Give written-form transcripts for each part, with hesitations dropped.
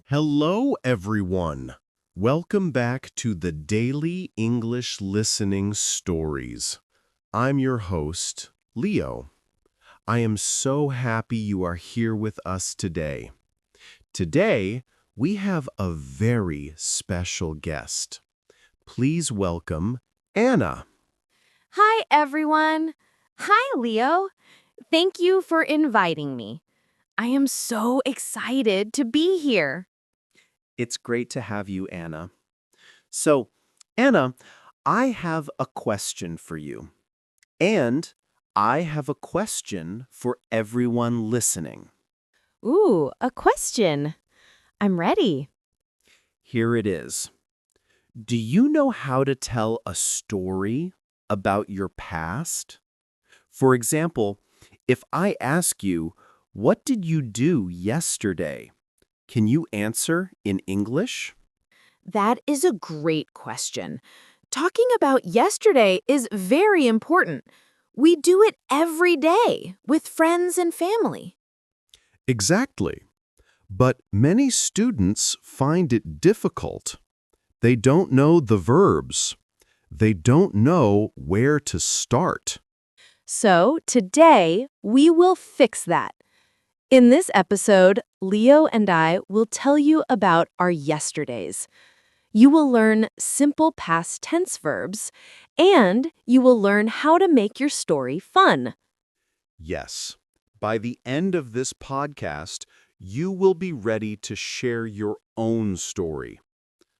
Hello, everyone. Welcome back to the Daily English Listening Stories. I'm your host, Leo. I am so happy you are here with us today. Today, we have a very special guest. Please welcome Anna. Hi, everyone. Hi, Leo. Thank you for inviting me. I am so excited to be here. It's great to have you, Anna. So, Anna, I have a question for you. And I have a question for everyone listening. Ooh, a question. I'm ready. Here it is. Do you know how to tell a story about your past? For example, if I ask you, what did you do yesterday? Can you answer in English? That is a great question. Talking about yesterday is very important. We do it every day with friends and family. Exactly. But many students find it difficult. They don't know the verbs. They don't know where to start. So today, we will fix that. In this episode, Leo and I will tell you about our yesterdays. You will learn simple past tense verbs, and you will learn how to make your story fun. Yes, by the end of this podcast, you will be ready to share your own story.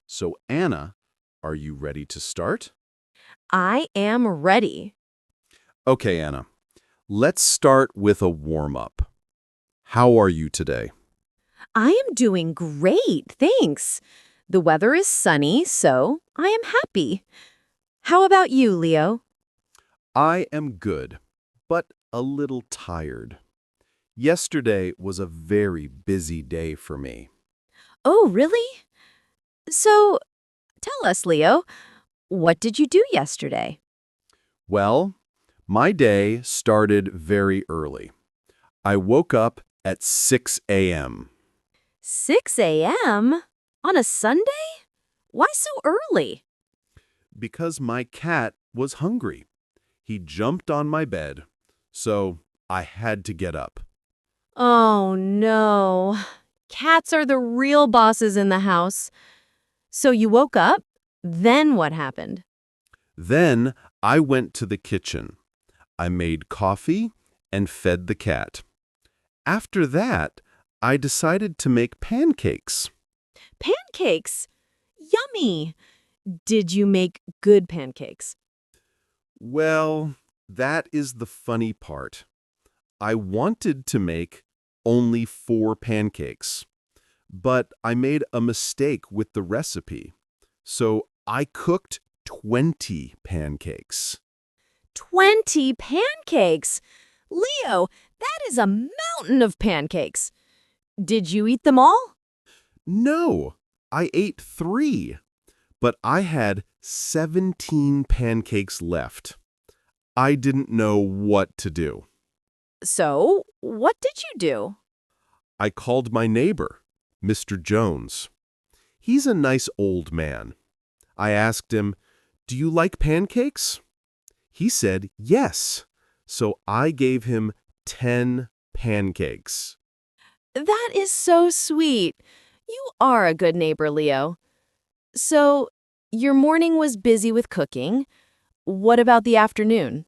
So, Anna, are you ready to start? I am ready. Okay, Anna, let's start with a warm-up. How are you today? I am doing great, thanks. The weather is sunny, so I am happy. How about you, Leo? I am good, but a little tired. Yesterday was a very busy day for me. Oh, really? So, tell us, Leo, what did you do yesterday? Well, my day started very early. I woke up at 6 a.m. 6 a.m. on a Sunday? Why so early? because my cat was hungry. He jumped on my bed, so I had to get up. Oh, no. Cats are the real bosses in the house. So you woke up? Then what happened? Then I went to the kitchen. I made coffee and fed the cat. After that, I decided to make pancakes. Pancakes! Yummy! Did you make good pancakes? Well, that is the funny part. I wanted to make only 4 pancakes, but I made a mistake with the recipe. So I cooked 20 pancakes. 20 pancakes! Leo, that is a mountain of pancakes. Did you eat them all? No, I ate 3, but I had 17 pancakes left. I didn't know what to do. So, what did you do? I called my neighbor, Mr. Jones. He's a nice old man. I asked him, "Do you like pancakes?" He said yes, so I gave him 10 pancakes. That is so sweet. You are a good neighbor, Leo. So, your morning was busy with cooking. What about the afternoon?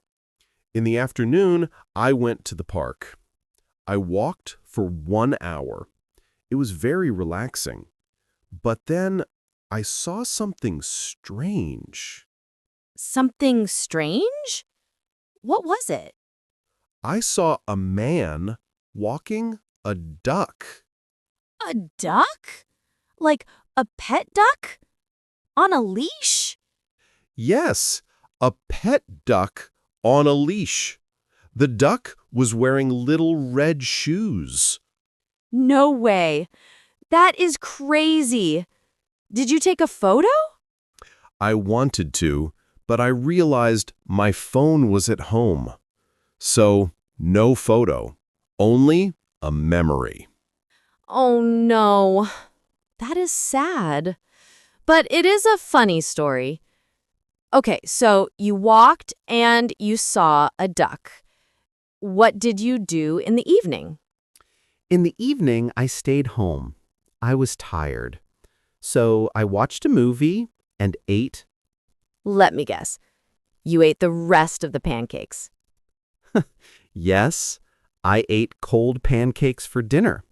In the afternoon, I went to the park. I walked for 1 hour. It was very relaxing. But then I saw something strange. Something strange? What was it? I saw a man walking a duck. A duck? Like a pet duck? On a leash? Yes, a pet duck on a leash. The duck was wearing little red shoes. No way. That is crazy. Did you take a photo? I wanted to, but I realized my phone was at home. So, no photo, only a memory. Oh no. That is sad. But it is a funny story. Okay, so you walked and you saw a duck. What did you do in the evening? In the evening, I stayed home. I was tired. So I watched a movie and ate. Let me guess. You ate the rest of the pancakes. Yes, I ate cold pancakes for dinner.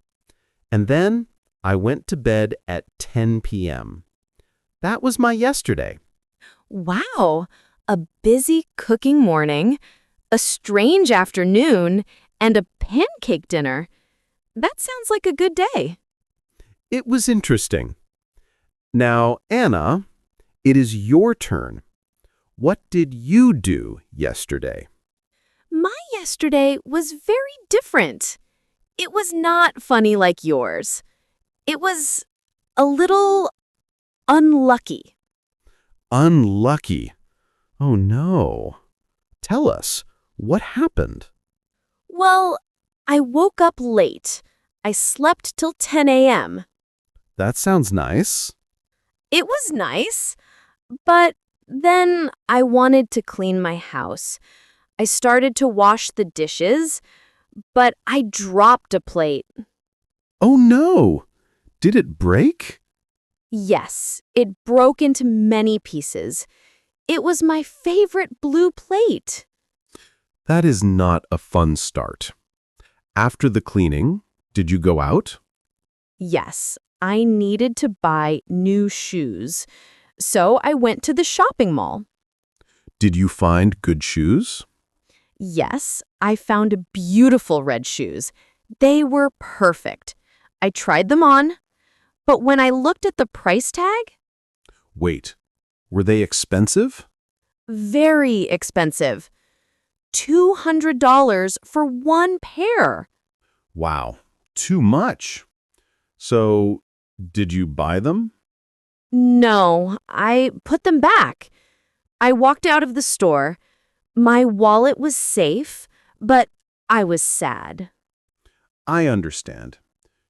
And then I went to bed at 10 p.m. That was my yesterday. Wow, a busy cooking morning, a strange afternoon, and a pancake dinner. That sounds like a good day. It was interesting. Now, Anna, it is your turn. What did you do yesterday? My yesterday was very different. It was not funny like yours. It was a little unlucky. Unlucky. Oh no. Tell us, what happened? Well, I woke up late. I slept till 10 a.m. That sounds nice. It was nice, but then I wanted to clean my house. I started to wash the dishes, but I dropped a plate. Oh no. Did it break? Yes, it broke into many pieces. It was my favorite blue plate. That is not a fun start. After the cleaning, did you go out? Yes, I needed to buy new shoes, so I went to the shopping mall. Did you find good shoes? Yes, I found beautiful red shoes. They were perfect. I tried them on, but when I looked at the price tag, Wait, were they expensive? very expensive. $200 for one pair. Wow, too much. So, did you buy them? No, I put them back. I walked out of the store. My wallet was safe, but I was sad. I understand.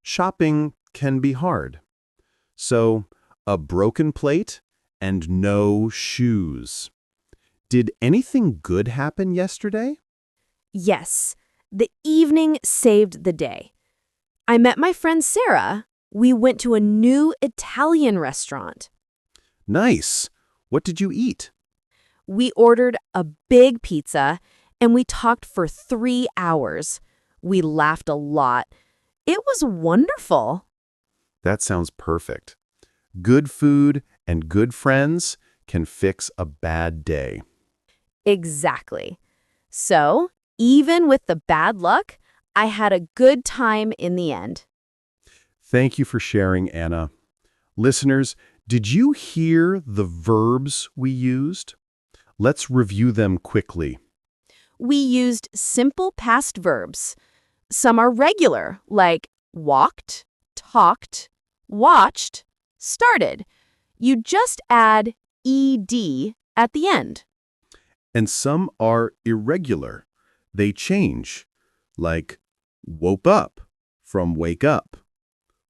Shopping can be hard. So, a broken plate and no shoes. Did anything good happen yesterday? Yes, the evening saved the day. I met my friend Sarah. We went to a new Italian restaurant. Nice. What did you eat? We ordered a big pizza, and we talked for 3 hours. We laughed a lot. It was wonderful. That sounds perfect. Good food and good friends can fix a bad day. Exactly. So, even with the bad luck, I had a good time in the end. Thank you for sharing, Anna. Listeners, did you hear the verbs we used? Let's review them quickly. We used simple past verbs. Some are regular, like walked, talked, watched, started. You just add ed at the end. And some are irregular. They change, like woke up from wake up,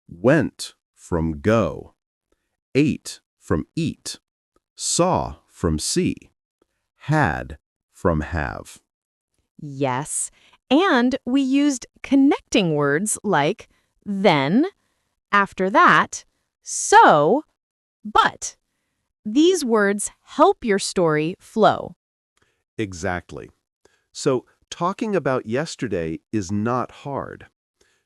went from go, ate from eat, saw from see, had from have. Yes, and we used connecting words like then, after that, so, but. These words help your story flow. Exactly. So, talking about yesterday is not hard.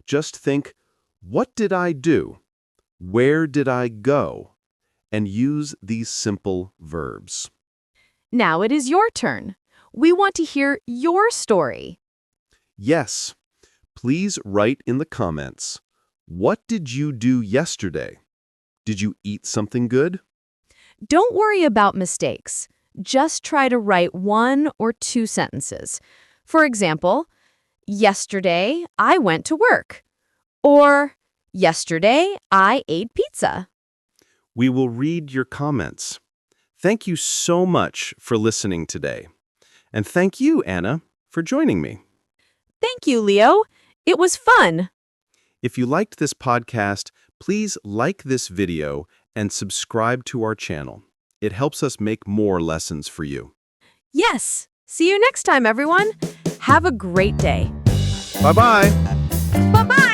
Just think, what did I do? Where did I go? And use these simple verbs. Now it is your turn. We want to hear your story. Yes. Please write in the comments, what did you do yesterday? Did you eat something good? Don't worry about mistakes. Just try to write 1 or 2 sentences. For example, yesterday I went to work. Or, yesterday I ate pizza. We will read your comments. Thank you so much for listening today. And thank you, Anna, for joining me. Thank you, Leo. It was fun. If you liked this podcast, Please like this video and subscribe to our channel. It helps us make more lessons for you. Yes! See you next time, everyone. Have a great day. Bye-bye! Bye-bye!